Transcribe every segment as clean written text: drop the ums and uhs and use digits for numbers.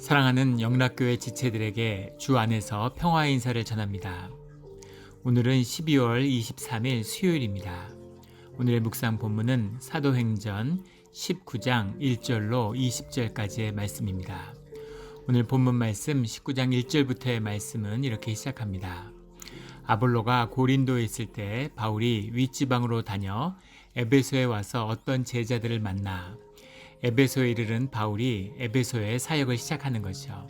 사랑하는 영락교회 지체들에게 주 안에서 평화의 인사를 전합니다. 오늘은 12월 23일 수요일입니다. 오늘의 묵상 본문은 사도행전 19장 1절로 20절까지의 말씀입니다. 오늘 본문 말씀 19장 1절부터의 말씀은 이렇게 시작합니다. 아볼로가 고린도에 있을 때 바울이 윗지방으로 다녀 에베소에 와서 어떤 제자들을 만나 에베소에 이르른 바울이 에베소에 사역을 시작하는 것이죠.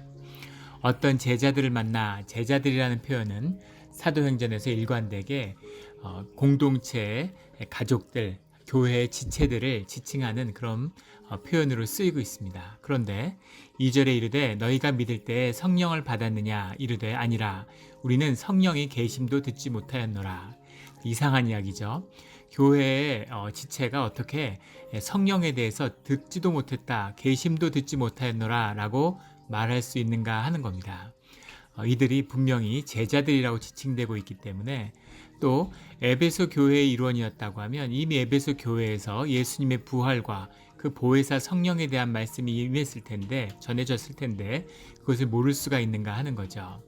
어떤 제자들을 만나, 제자들이라는 표현은 사도행전에서 일관되게 공동체의 가족들, 교회의 지체들을 지칭하는 그런 표현으로 쓰이고 있습니다. 그런데 2절에 이르되 너희가 믿을 때 성령을 받았느냐 이르되 아니라 우리는 성령이 계심도 듣지 못하였노라. 이상한 이야기죠. 교회의 지체가 어떻게 성령에 대해서 듣지도 못했다, 계심도 듣지 못하였노라 라고 말할 수 있는가 하는 겁니다. 이들이 분명히 제자들이라고 지칭되고 있기 때문에 또 에베소 교회의 일원이었다고 하면 이미 에베소 교회에서 예수님의 부활과 그 보혜사 성령에 대한 말씀이 임했을 텐데, 전해졌을 텐데 그것을 모를 수가 있는가 하는 거죠.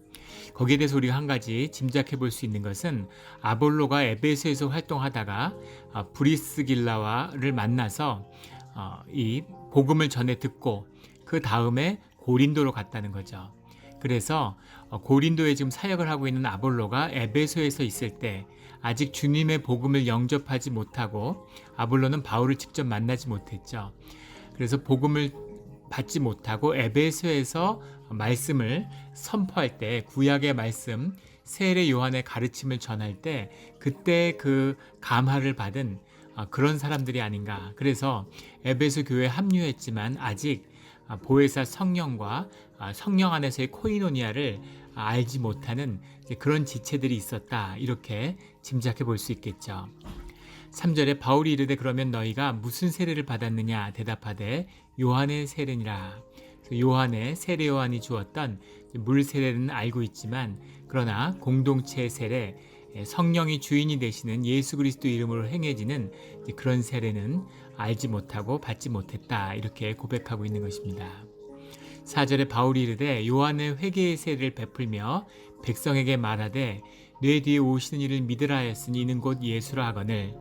거기에 대해서 우리가 한 가지 짐작해 볼 수 있는 것은 아볼로가 에베소에서 활동하다가 브리스길라와를 만나서 이 복음을 전해 듣고 그 다음에 고린도로 갔다는 거죠. 그래서 고린도에 지금 사역을 하고 있는 아볼로가 에베소에서 있을 때 아직 주님의 복음을 영접하지 못하고, 아볼로는 바울을 직접 만나지 못했죠. 그래서 복음을 받지 못하고 에베소에서 말씀을 선포할 때, 구약의 말씀, 세례 요한의 가르침을 전할 때 그때 그 감화를 받은 그런 사람들이 아닌가. 그래서 에베소 교회에 합류했지만 아직 보혜사 성령과 성령 안에서의 코이노니아를 알지 못하는 그런 지체들이 있었다, 이렇게 짐작해 볼 수 있겠죠. 3절에 바울이 이르되 그러면 너희가 무슨 세례를 받았느냐 대답하되 요한의 세례니라. 요한의 세례 요한이 주었던 물 세례는 알고 있지만 그러나 공동체 세례, 성령이 주인이 되시는 예수 그리스도 이름으로 행해지는 그런 세례는 알지 못하고 받지 못했다, 이렇게 고백하고 있는 것입니다. 4절에 바울이 이르되 요한의 회개의 세례를 베풀며 백성에게 말하되 내 뒤에 오시는 이를 믿으라 하였으니 이는 곧 예수라 하거늘.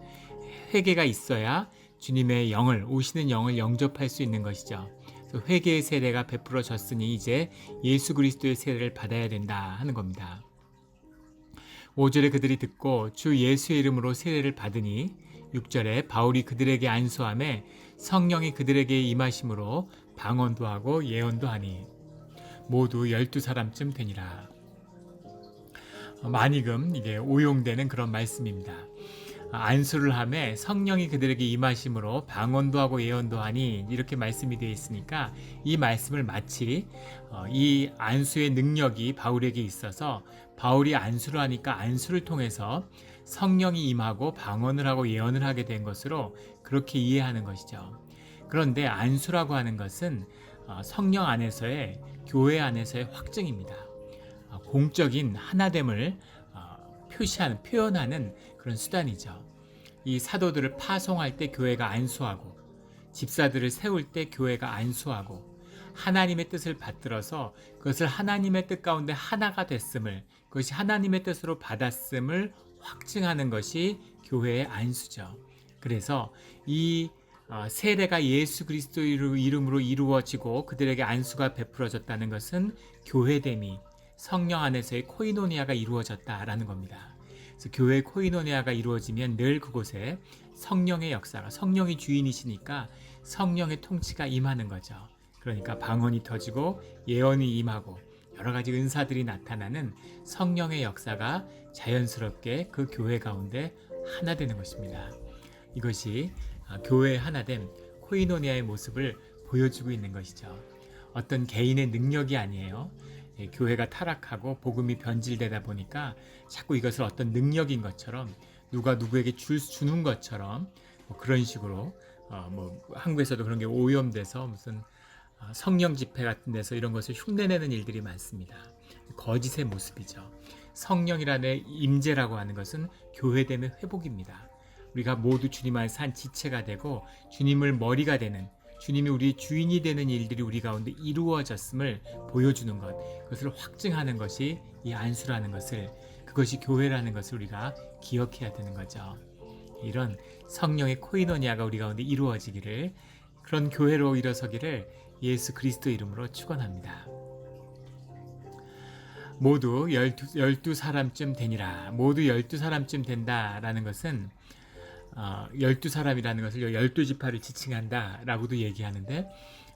회개가 있어야 주님의 영을, 오시는 영을 영접할 수 있는 것이죠. 회개의 세례가 베풀어졌으니 이제 예수 그리스도의 세례를 받아야 된다 하는 겁니다. 5절에 그들이 듣고 주 예수의 이름으로 세례를 받으니, 6절에 바울이 그들에게 안수하매 성령이 그들에게 임하심으로 방언도 하고 예언도 하니 모두 12사람쯤 되니라. 많이금 이게 오용되는 그런 말씀입니다. 안수를 하매 성령이 그들에게 임하심으로 방언도 하고 예언도 하니, 이렇게 말씀이 되어 있으니까 이 말씀을 마치 이 안수의 능력이 바울에게 있어서 바울이 안수를 하니까 안수를 통해서 성령이 임하고 방언을 하고 예언을 하게 된 것으로 그렇게 이해하는 것이죠. 그런데 안수라고 하는 것은 성령 안에서의, 교회 안에서의 확증입니다. 공적인 하나됨을 표현하는 그런 수단이죠. 이 사도들을 파송할 때 교회가 안수하고, 집사들을 세울 때 교회가 안수하고, 하나님의 뜻을 받들어서 그것을 하나님의 뜻 가운데 하나가 됐음을, 그것이 하나님의 뜻으로 받았음을 확증하는 것이 교회의 안수죠. 그래서 이 세례가 예수 그리스도 이름으로 이루어지고 그들에게 안수가 베풀어졌다는 것은 교회됨이, 성령 안에서의 코이노니아가 이루어졌다라는 겁니다. 그래서 교회의 코이노니아가 이루어지면 늘 그곳에 성령의 역사가, 성령이 주인이시니까 성령의 통치가 임하는 거죠. 그러니까 방언이 터지고 예언이 임하고 여러 가지 은사들이 나타나는 성령의 역사가 자연스럽게 그 교회 가운데 하나 되는 것입니다. 이것이 교회의 하나됨, 코이노니아의 모습을 보여주고 있는 것이죠. 어떤 개인의 능력이 아니에요. 교회가 타락하고 복음이 변질되다 보니까 자꾸 이것을 어떤 능력인 것처럼, 누가 누구에게 주는 것처럼 그런 식으로 한국에서도 그런 게 오염돼서 무슨 성령 집회 같은 데서 이런 것을 흉내내는 일들이 많습니다. 거짓의 모습이죠. 성령이라는 임재라고 하는 것은 교회됨의 회복입니다. 우리가 모두 주님 안에서 한 지체가 되고 주님을 머리가 되는, 주님이 우리 주인이 되는 일들이 우리 가운데 이루어졌음을 보여주는 것, 그것을 확증하는 것이 이 안수라는 것을, 그것이 교회라는 것을 우리가 기억해야 되는 거죠. 이런 성령의 코이노니아가 우리 가운데 이루어지기를, 그런 교회로 일어서기를 예수 그리스도 이름으로 축원합니다. 모두 12사람쯤 되니라. 모두 12사람쯤 된다라는 것은 12사람이라는 것을 12지파를 지칭한다 라고도 얘기하는데,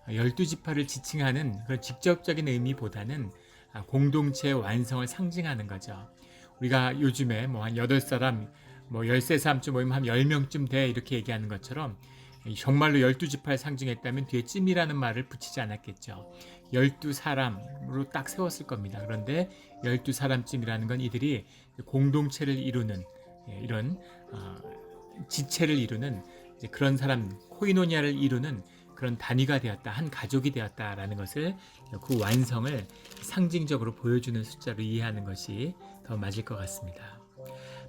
12지파를 지칭하는 그런 직접적인 의미보다는 공동체의 완성을 상징하는 거죠. 우리가 요즘에 한 8사람, 13사람쯤 모이면 한 10명쯤 돼 이렇게 얘기하는 것처럼, 정말로 12지파를 상징했다면 뒤에 찜이라는 말을 붙이지 않았겠죠. 12사람으로 딱 세웠을 겁니다. 그런데 12사람쯤이라는 건 이들이 공동체를 이루는, 이런 지체를 이루는, 그런 사람, 코이노니아를 이루는 그런 단위가 되었다, 한 가족이 되었다라는 것을, 그 완성을 상징적으로 보여주는 숫자로 이해하는 것이 더 맞을 것 같습니다.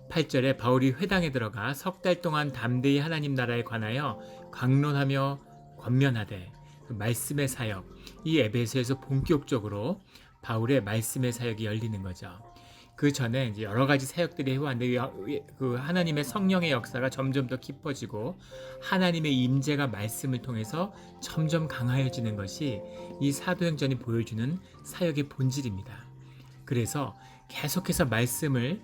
8절에 바울이 회당에 들어가 석 달 동안 담대히 하나님 나라에 관하여 강론하며 권면하되, 그 말씀의 사역, 이 에베소에서 본격적으로 바울의 말씀의 사역이 열리는 거죠. 그 전에 이제 여러 가지 사역들이 해왔는데, 그 하나님의 성령의 역사가 점점 더 깊어지고 하나님의 임재가 말씀을 통해서 점점 강화해지는 것이 이 사도행전이 보여주는 사역의 본질입니다. 그래서 계속해서 말씀을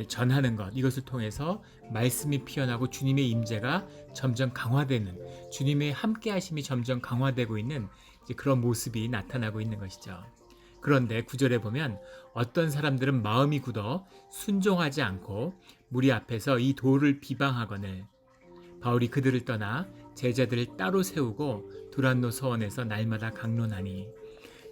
전하는 것, 이것을 통해서 말씀이 피어나고 주님의 임재가 점점 강화되는, 주님의 함께하심이 점점 강화되고 있는 그런 모습이 나타나고 있는 것이죠. 그런데 9절에 보면 어떤 사람들은 마음이 굳어 순종하지 않고 무리 앞에서 이 도를 비방하거늘 바울이 그들을 떠나 제자들을 따로 세우고 두란노 서원에서 날마다 강론하니,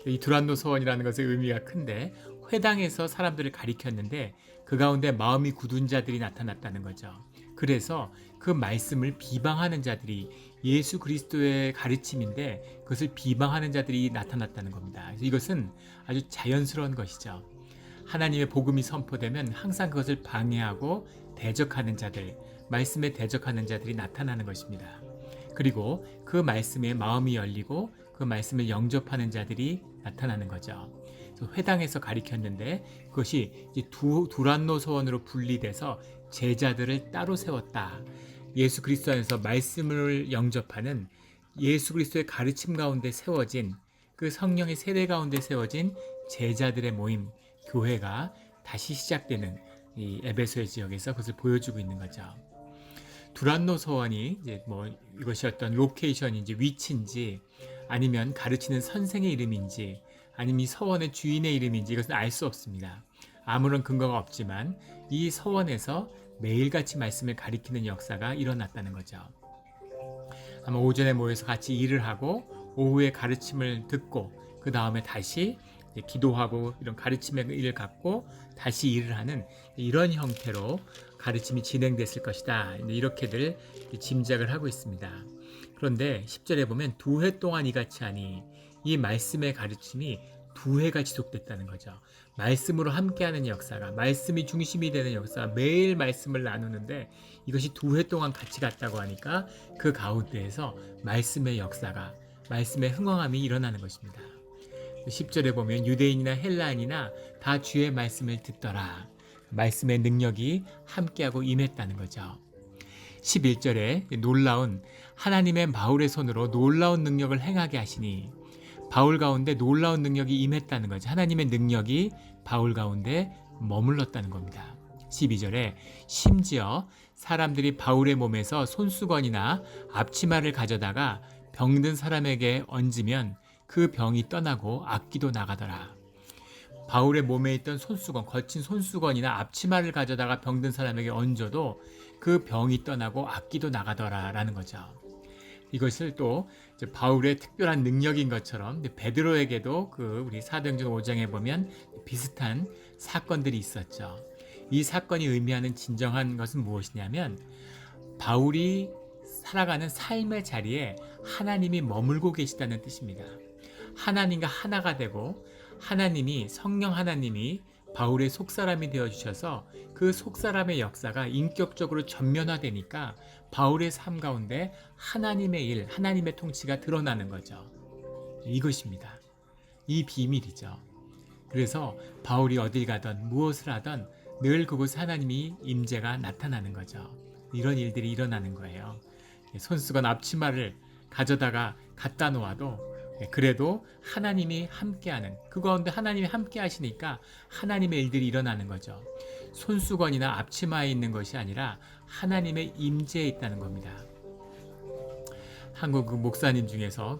이 두란노 서원이라는 것의 의미가 큰데, 회당에서 사람들을 가리켰는데 그 가운데 마음이 굳은 자들이 나타났다는 거죠. 그래서 그 말씀을 비방하는 자들이, 예수 그리스도의 가르침인데 그것을 비방하는 자들이 나타났다는 겁니다. 그래서 이것은 아주 자연스러운 것이죠. 하나님의 복음이 선포되면 항상 그것을 방해하고 대적하는 자들, 말씀에 대적하는 자들이 나타나는 것입니다. 그리고 그 말씀에 마음이 열리고 그 말씀을 영접하는 자들이 나타나는 거죠. 회당에서 가리켰는데 그것이 이제 두란노 서원으로 분리돼서 제자들을 따로 세웠다. 예수 그리스도 안에서 말씀을 영접하는, 예수 그리스도의 가르침 가운데 세워진, 그 성령의 세례 가운데 세워진 제자들의 모임, 교회가 다시 시작되는 이 에베소의 지역에서 그것을 보여주고 있는 거죠. 두란노 서원이 이제 이것이 어떤 로케이션인지 위치인지, 아니면 가르치는 선생의 이름인지, 아니면 이 서원의 주인의 이름인지, 이것은 알 수 없습니다. 아무런 근거가 없지만 이 서원에서 매일같이 말씀을 가리키는 역사가 일어났다는 거죠. 아마 오전에 모여서 같이 일을 하고 오후에 가르침을 듣고 그 다음에 다시 기도하고 이런 가르침의 일을 갖고 다시 일을 하는 이런 형태로 가르침이 진행됐을 것이다, 이렇게들 짐작을 하고 있습니다. 그런데 10절에 보면 2해 동안 이같이 하니, 이 말씀의 가르침이 2해가 지속됐다는 거죠. 말씀으로 함께하는 역사가, 말씀이 중심이 되는 역사가, 매일 말씀을 나누는데 이것이 2해 동안 같이 갔다고 하니까 그 가운데에서 말씀의 역사가, 말씀의 흥왕함이 일어나는 것입니다. 10절에 보면 유대인이나 헬라인이나 다 주의 말씀을 듣더라. 말씀의 능력이 함께하고 임했다는 거죠. 11절에 놀라운, 하나님의 바울의 손으로 놀라운 능력을 행하게 하시니, 바울 가운데 놀라운 능력이 임했다는 거죠. 하나님의 능력이 바울 가운데 머물렀다는 겁니다. 12절에 심지어 사람들이 바울의 몸에서 손수건이나 앞치마를 가져다가 병든 사람에게 얹으면 그 병이 떠나고 악기도 나가더라. 바울의 몸에 있던 손수건, 거친 손수건이나 앞치마를 가져다가 병든 사람에게 얹어도 그 병이 떠나고 악기도 나가더라 라는 거죠. 이것을 또 바울의 특별한 능력인 것처럼 베드로에게도 우리 사도행전 5장에 보면 비슷한 사건들이 있었죠. 이 사건이 의미하는 진정한 것은 무엇이냐면, 바울이 살아가는 삶의 자리에 하나님이 머물고 계시다는 뜻입니다. 하나님과 하나가 되고, 성령 하나님이 바울의 속사람이 되어주셔서 그 속사람의 역사가 인격적으로 전면화되니까 바울의 삶 가운데 하나님의 일, 하나님의 통치가 드러나는 거죠. 이것입니다. 이 비밀이죠. 그래서 바울이 어딜 가든 무엇을 하든 늘 그곳에 하나님이 임재가 나타나는 거죠. 이런 일들이 일어나는 거예요. 손수건 앞치마를 가져다가 갖다 놓아도 그래도 하나님이 함께하는, 그 가운데 하나님이 함께 하시니까 하나님의 일들이 일어나는 거죠. 손수건이나 앞치마에 있는 것이 아니라 하나님의 임재에 있다는 겁니다. 한국 그 목사님 중에서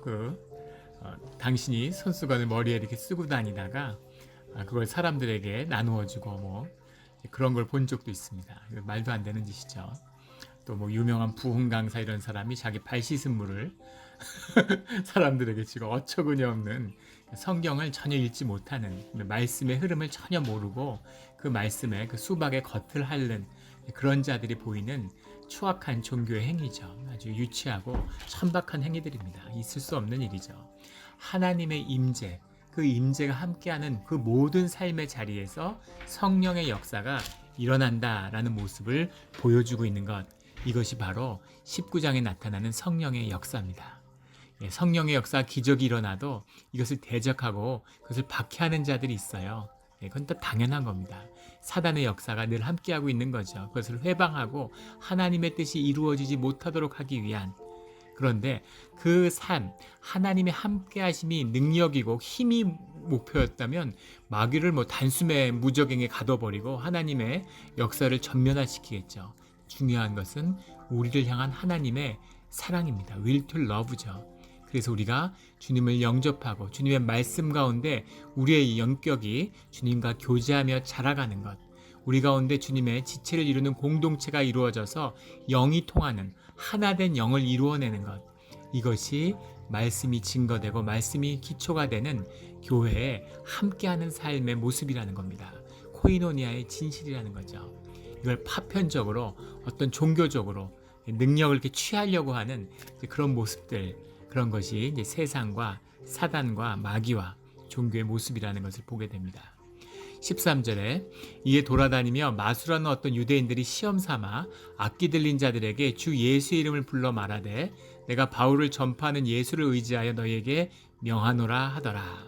당신이 손수건을 머리에 이렇게 쓰고 다니다가 그걸 사람들에게 나누어주고 뭐 그런 걸 본 적도 있습니다. 말도 안 되는 짓이죠. 또 뭐 유명한 부흥 강사 이런 사람이 자기 발 씻은 물을 사람들에게 지금 어처구니 없는 성경을 전혀 읽지 못하는, 말씀의 흐름을 전혀 모르고 그 말씀의 그 수박의 겉을 핥는 그런 자들이 보이는 추악한 종교의 행위죠. 아주 유치하고 천박한 행위들입니다. 있을 수 없는 일이죠. 하나님의 임재, 그 임재가 함께하는 그 모든 삶의 자리에서 성령의 역사가 일어난다라는 모습을 보여주고 있는 것, 이것이 바로 19장에 나타나는 성령의 역사입니다. 성령의 역사, 기적이 일어나도 이것을 대적하고 그것을 박해하는 자들이 있어요. 그건 또 당연한 겁니다. 사단의 역사가 늘 함께하고 있는 거죠. 그것을 회방하고 하나님의 뜻이 이루어지지 못하도록 하기 위한. 그런데 그 삶, 하나님의 함께하심이 능력이고 힘이 목표였다면 마귀를 단숨에 무적행에 가둬버리고 하나님의 역사를 전면화시키겠죠. 중요한 것은 우리를 향한 하나님의 사랑입니다. will to love죠. 그래서 우리가 주님을 영접하고 주님의 말씀 가운데 우리의 영격이 주님과 교제하며 자라가는 것, 우리 가운데 주님의 지체를 이루는 공동체가 이루어져서 영이 통하는 하나된 영을 이루어내는 것, 이것이 말씀이 증거되고 말씀이 기초가 되는 교회에 함께하는 삶의 모습이라는 겁니다. 코이노니아의 진실이라는 거죠. 이걸 파편적으로 어떤 종교적으로 능력을 이렇게 취하려고 하는 그런 모습들, 그런 것이 이제 세상과 사단과 마귀와 종교의 모습이라는 것을 보게 됩니다. 13절에 이에 돌아다니며 마술하는 어떤 유대인들이 시험 삼아 악기 들린 자들에게 주 예수의 이름을 불러 말하되 내가 바울을 전파하는 예수를 의지하여 너희에게 명하노라 하더라.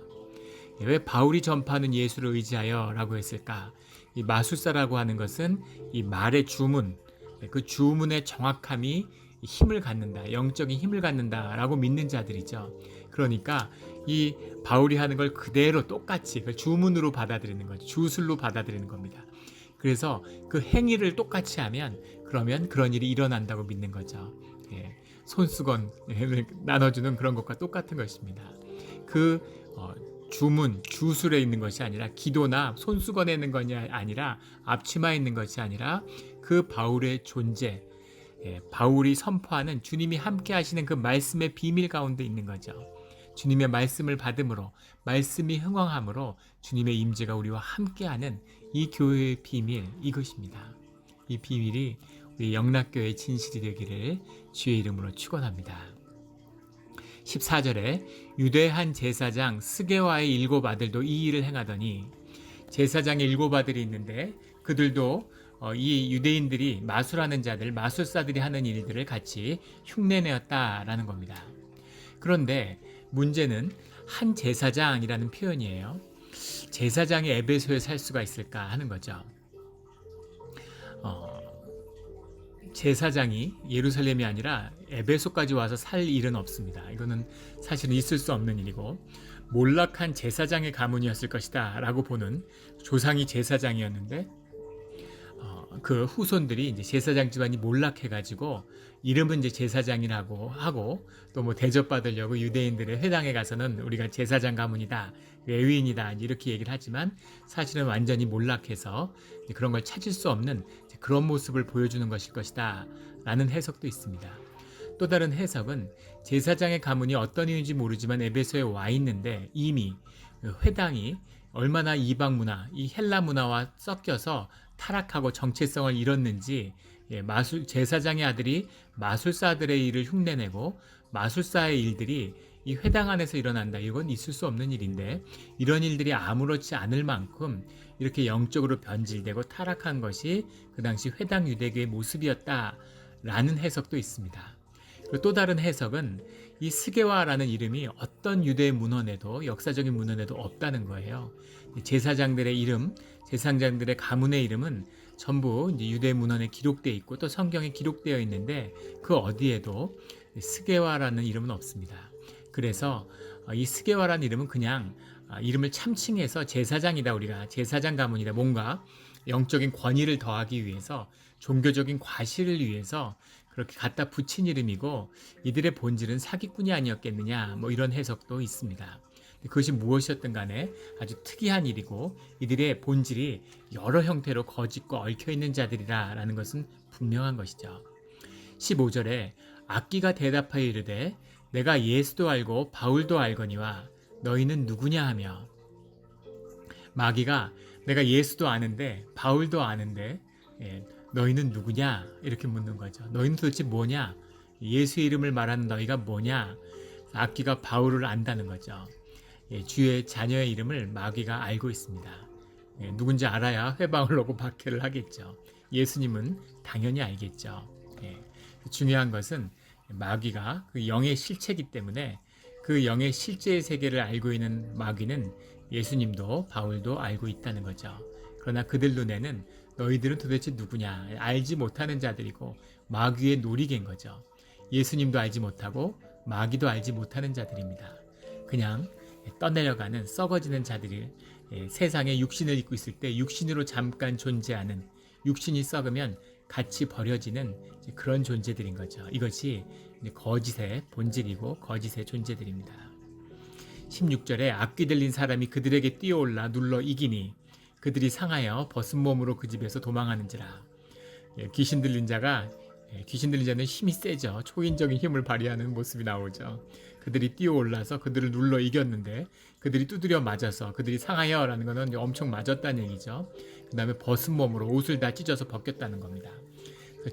왜 바울이 전파하는 예수를 의지하여 라고 했을까? 이 마술사라고 하는 것은 이 말의 주문, 그 주문의 정확함이 힘을 갖는다, 영적인 힘을 갖는다라고 믿는 자들이죠. 그러니까 이 바울이 하는 걸 그대로 똑같이 주문으로 받아들이는 거죠. 주술로 받아들이는 겁니다. 그래서 그 행위를 똑같이 하면 그러면 그런 일이 일어난다고 믿는 거죠. 손수건 나눠주는 그런 것과 똑같은 것입니다. 주문, 주술에 있는 것이 아니라 기도나 손수건에 있는 것이 아니라 앞치마에 있는 것이 아니라 그 바울의 존재, 바울이 선포하는 주님이 함께 하시는 그 말씀의 비밀 가운데 있는 거죠. 주님의 말씀을 받음으로, 말씀이 흥왕함으로 주님의 임재가 우리와 함께하는 이 교회의 비밀, 이것입니다. 이 비밀이 우리 영락교회의 진실이 되기를 주의 이름으로 축원합니다. 14절에 유대 한 제사장 스게와의 7 아들도 이 일을 행하더니, 제사장의 7 아들이 있는데 그들도 이 유대인들이 마술하는 자들, 마술사들이 하는 일들을 같이 흉내내었다라는 겁니다. 그런데 문제는 한 제사장이라는 표현이에요. 제사장이 에베소에 살 수가 있을까 하는 거죠. 제사장이 예루살렘이 아니라 에베소까지 와서 살 일은 없습니다. 이거는 사실은 있을 수 없는 일이고, 몰락한 제사장의 가문이었을 것이다 라고 보는, 조상이 제사장이었는데 그 후손들이 이제 제사장 집안이 몰락해가지고 이름은 이제 제사장이라고 하고, 또 대접받으려고 유대인들의 회당에 가서는 우리가 제사장 가문이다, 레위인이다 이렇게 얘기를 하지만 사실은 완전히 몰락해서 그런 걸 찾을 수 없는 그런 모습을 보여주는 것일 것이다 라는 해석도 있습니다. 또 다른 해석은 제사장의 가문이 어떤 이유인지 모르지만 에베소에 와 있는데 이미 회당이 얼마나 이방 문화, 이 헬라 문화와 섞여서 타락하고 정체성을 잃었는지, 제사장의 아들이 마술사들의 일을 흉내내고 마술사의 일들이 이 회당 안에서 일어난다. 이건 있을 수 없는 일인데 이런 일들이 아무렇지 않을 만큼 이렇게 영적으로 변질되고 타락한 것이 그 당시 회당 유대교의 모습이었다라는 해석도 있습니다. 그리고 또 다른 해석은 이 스게와라는 이름이 어떤 유대 문헌에도 역사적인 문헌에도 없다는 거예요. 제사장들의 이름, 제사장들의 가문의 이름은 전부 이제 유대 문헌에 기록되어 있고 또 성경에 기록되어 있는데 그 어디에도 스게와라는 이름은 없습니다. 그래서 이 스게와라는 이름은 그냥 이름을 참칭해서 제사장이다, 우리가 제사장 가문이다, 뭔가 영적인 권위를 더하기 위해서 종교적인 과시를 위해서 그렇게 갖다 붙인 이름이고 이들의 본질은 사기꾼이 아니었겠느냐, 뭐 이런 해석도 있습니다. 그것이 무엇이었든 간에 아주 특이한 일이고 이들의 본질이 여러 형태로 거짓과 얽혀있는 자들이라는 것은 분명한 것이죠. 15절에 악기가 대답하여 이르되 내가 예수도 알고 바울도 알거니와 너희는 누구냐 하며, 마귀가 내가 예수도 아는데 바울도 아는데 너희는 누구냐 이렇게 묻는 거죠. 너희는 도대체 뭐냐? 예수의 이름을 말하는 너희가 뭐냐? 악기가 바울을 안다는 거죠. 주의 자녀의 이름을 마귀가 알고 있습니다. 누군지 알아야 회방을 오고 박해를 하겠죠. 예수님은 당연히 알겠죠. 중요한 것은 마귀가 그 영의 실체이기 때문에 그 영의 실제의 세계를 알고 있는 마귀는 예수님도 바울도 알고 있다는 거죠. 그러나 그들 눈에는 너희들은 도대체 누구냐, 알지 못하는 자들이고 마귀의 놀이개인 거죠. 예수님도 알지 못하고 마귀도 알지 못하는 자들입니다. 그냥 떠내려가는 썩어지는 자들이 세상에 육신을 입고 있을 때 육신으로 잠깐 존재하는, 육신이 썩으면 같이 버려지는 그런 존재들인 거죠. 이것이 거짓의 본질이고 거짓의 존재들입니다. 16절에 악귀 들린 사람이 그들에게 뛰어올라 눌러 이기니 그들이 상하여 벗은 몸으로 그 집에서 도망하는지라. 귀신 들린 자는 힘이 세죠. 초인적인 힘을 발휘하는 모습이 나오죠. 그들이 뛰어올라서 그들을 눌러 이겼는데 그들이 두드려 맞아서 그들이 상하여 라는 것은 엄청 맞았다는 얘기죠. 그 다음에 벗은 몸으로 옷을 다 찢어서 벗겼다는 겁니다.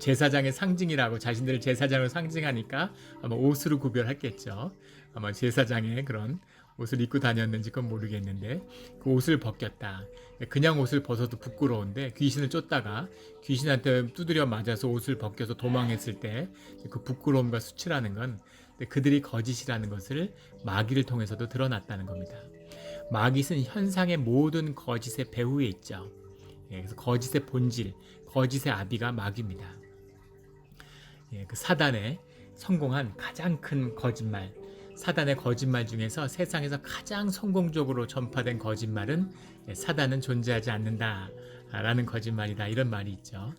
제사장의 상징이라고 자신들을 제사장으로 상징하니까 아마 옷으로 구별했겠죠. 아마 제사장의 그런 옷을 입고 다녔는지 그건 모르겠는데 그 옷을 벗겼다. 그냥 옷을 벗어도 부끄러운데 귀신을 쫓다가 귀신한테 두드려 맞아서 옷을 벗겨서 도망했을 때 그 부끄러움과 수치라는 건 그들이 거짓이라는 것을 마귀를 통해서도 드러났다는 겁니다. 마귀는 현상의 모든 거짓의 배후에 있죠. 그래서 거짓의 본질, 거짓의 아비가 마귀입니다. 그 사단의 성공한 가장 큰 거짓말, 사단의 거짓말 중에서 세상에서 가장 성공적으로 전파된 거짓말은 사단은 존재하지 않는다라는 거짓말이다, 이런 말이 있죠.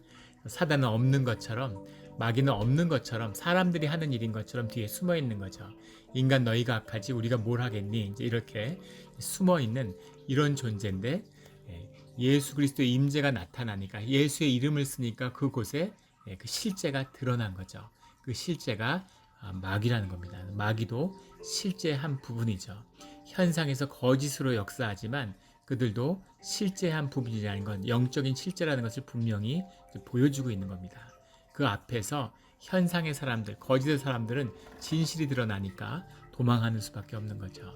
사단은 없는 것처럼, 마귀는 없는 것처럼, 사람들이 하는 일인 것처럼 뒤에 숨어 있는 거죠. 인간 너희가 악하지 우리가 뭘 하겠니? 이제 이렇게 숨어 있는 이런 존재인데 예수 그리스도의 임재가 나타나니까, 예수의 이름을 쓰니까 그곳에 그 실제가 드러난 거죠. 그 실제가 마귀라는 겁니다. 마귀도 실제의 한 부분이죠. 현상에서 거짓으로 역사하지만 그들도 실제의 한 부분이라는 건, 영적인 실제라는 것을 분명히 보여주고 있는 겁니다. 그 앞에서 현상의 사람들, 거짓의 사람들은 진실이 드러나니까 도망하는 수밖에 없는 거죠.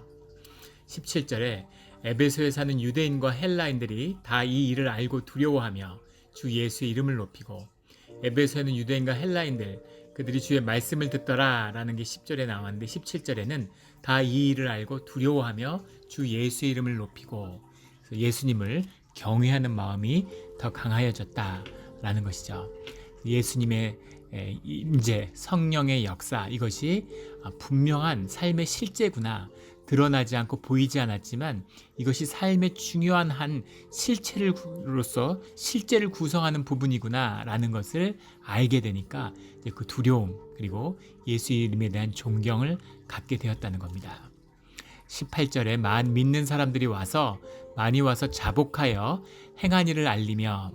17절에 에베소에 사는 유대인과 헬라인들이 다 이 일을 알고 두려워하며 주 예수의 이름을 높이고, 에베소에는 유대인과 헬라인들, 그들이 주의 말씀을 듣더라 라는 게 10절에 나왔는데 17절에는 다 이 일을 알고 두려워하며 주 예수의 이름을 높이고, 예수님을 경외하는 마음이 더 강하여졌다라는 것이죠. 예수님의 임재, 성령의 역사, 이것이 분명한 삶의 실제구나, 드러나지 않고 보이지 않았지만 이것이 삶의 중요한 한 실체로서 실제를 구성하는 부분이구나 라는 것을 알게 되니까 그 두려움, 그리고 예수 이름에 대한 존경을 갖게 되었다는 겁니다. 18절에 믿는 사람들이 많이 와서 자복하여 행한 일을 알리며,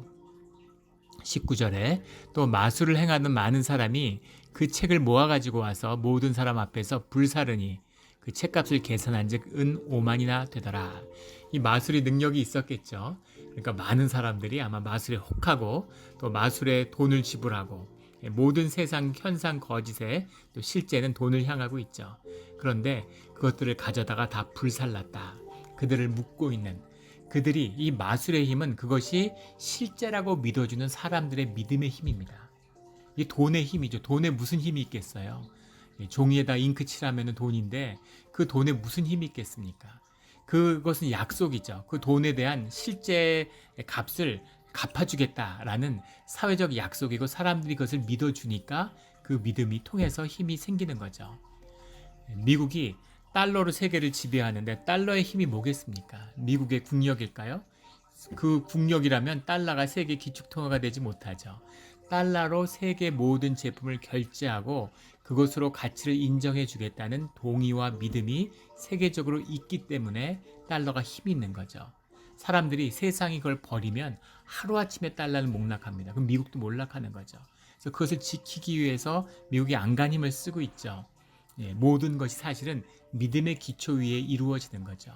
19절에 또 마술을 행하는 많은 사람이 그 책을 모아가지고 와서 모든 사람 앞에서 불사르니 그 책값을 계산한 즉 은 5만이나 되더라. 이 마술의 능력이 있었겠죠. 그러니까 많은 사람들이 아마 마술에 혹하고 또 마술에 돈을 지불하고, 모든 세상 현상 거짓에 또 실제는 돈을 향하고 있죠. 그런데 그것들을 가져다가 다 불살랐다. 그들을 묶고 있는 그들이 이 마술의 힘은 그것이 실제라고 믿어주는 사람들의 믿음의 힘입니다. 이 돈의 힘이죠. 돈에 무슨 힘이 있겠어요? 종이에다 잉크 칠하면 돈인데 그 돈에 무슨 힘이 있겠습니까? 그것은 약속이죠. 그 돈에 대한 실제 값을 갚아주겠다라는 사회적 약속이고 사람들이 그것을 믿어주니까 그 믿음이 통해서 힘이 생기는 거죠. 미국이 달러로 세계를 지배하는데 달러의 힘이 뭐겠습니까? 미국의 국력일까요? 그 국력이라면 달러가 세계 기축통화가 되지 못하죠. 달러로 세계 모든 제품을 결제하고 그것으로 가치를 인정해 주겠다는 동의와 믿음이 세계적으로 있기 때문에 달러가 힘이 있는 거죠. 사람들이 세상이 그걸 버리면 하루아침에 달러는 목락합니다. 그럼 미국도 몰락하는 거죠. 그래서 그것을 지키기 위해서 미국이 안간힘을 쓰고 있죠. 모든 것이 사실은 믿음의 기초 위에 이루어지는 거죠.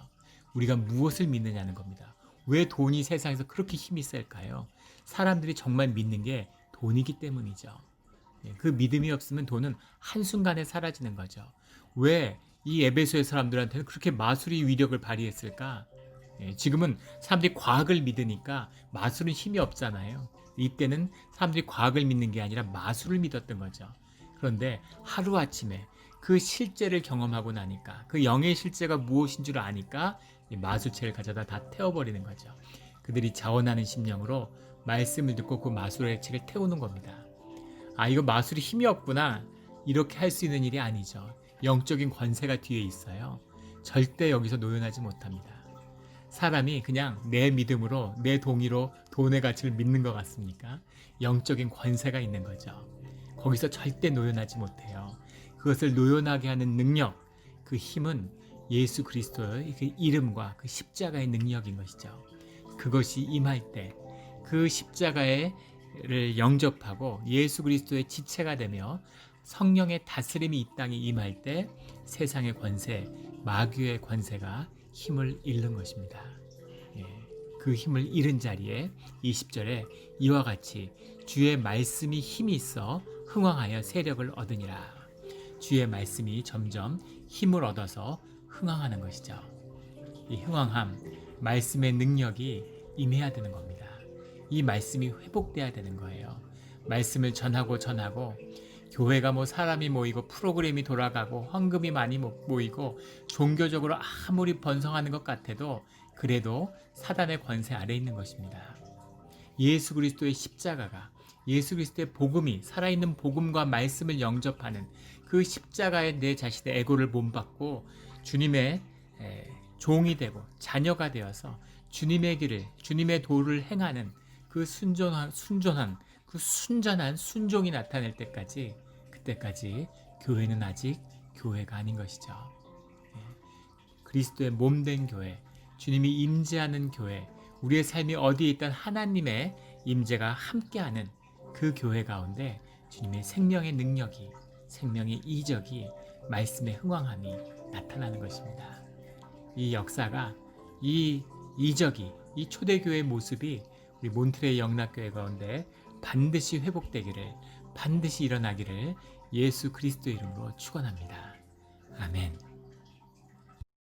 우리가 무엇을 믿느냐는 겁니다. 왜 돈이 세상에서 그렇게 힘이 셀까요? 사람들이 정말 믿는 게 돈이기 때문이죠. 그 믿음이 없으면 돈은 한순간에 사라지는 거죠. 왜 이 에베소의 사람들한테는 그렇게 마술이 위력을 발휘했을까? 지금은 사람들이 과학을 믿으니까 마술은 힘이 없잖아요. 이때는 사람들이 과학을 믿는 게 아니라 마술을 믿었던 거죠. 그런데 하루아침에 그 실제를 경험하고 나니까 그 영의 실제가 무엇인 줄 아니까 이 마술체를 가져다 다 태워버리는 거죠. 그들이 자원하는 심령으로 말씀을 듣고 그 마술의 책을 태우는 겁니다. 아, 이거 마술이 힘이 없구나. 이렇게 할 수 있는 일이 아니죠. 영적인 권세가 뒤에 있어요. 절대 여기서 노연하지 못합니다. 사람이 그냥 내 믿음으로 내 동의로 돈의 가치를 믿는 것 같습니까? 영적인 권세가 있는 거죠. 거기서 절대 노연하지 못해요. 그것을 노연하게 하는 능력, 그 힘은 예수 그리스도의 그 이름과 그 십자가의 능력인 것이죠. 그것이 임할 때 그 십자가를 영접하고 예수 그리스도의 지체가 되며 성령의 다스림이 이 땅에 임할 때 세상의 권세, 마귀의 권세가 힘을 잃는 것입니다. 그 힘을 잃은 자리에 20절에 이와 같이 주의 말씀이 힘이 있어 흥왕하여 세력을 얻으니라. 주의 말씀이 점점 힘을 얻어서 흥왕하는 것이죠. 이 흥왕함, 말씀의 능력이 임해야 되는 겁니다. 이 말씀이 회복돼야 되는 거예요. 말씀을 전하고 교회가 뭐 사람이 모이고 프로그램이 돌아가고 헌금이 많이 모이고 종교적으로 아무리 번성하는 것 같아도 그래도 사단의 권세 아래 있는 것입니다. 예수 그리스도의 십자가가 예수 그리스도의 복음이 살아있는 복음과 말씀을 영접하는 그 십자가에 내 자신의 에고를 몸받고 주님의 종이 되고 자녀가 되어서 주님의 길을 주님의 도를 행하는 그 순전한 순종이 나타날 때까지 그때까지 교회는 아직 교회가 아닌 것이죠. 그리스도의 몸된 교회, 주님이 임재하는 교회, 우리의 삶이 어디에 있던 하나님의 임재가 함께하는 그 교회 가운데 주님의 생명의 능력이, 생명의 이적이, 말씀의 흥왕함이 나타나는 것입니다. 이 역사가, 이 이적이, 이 초대교회의 모습이 우리 몬트레이 영락교회 가운데 반드시 회복되기를, 반드시 일어나기를 예수 그리스도 이름으로 축원합니다. 아멘.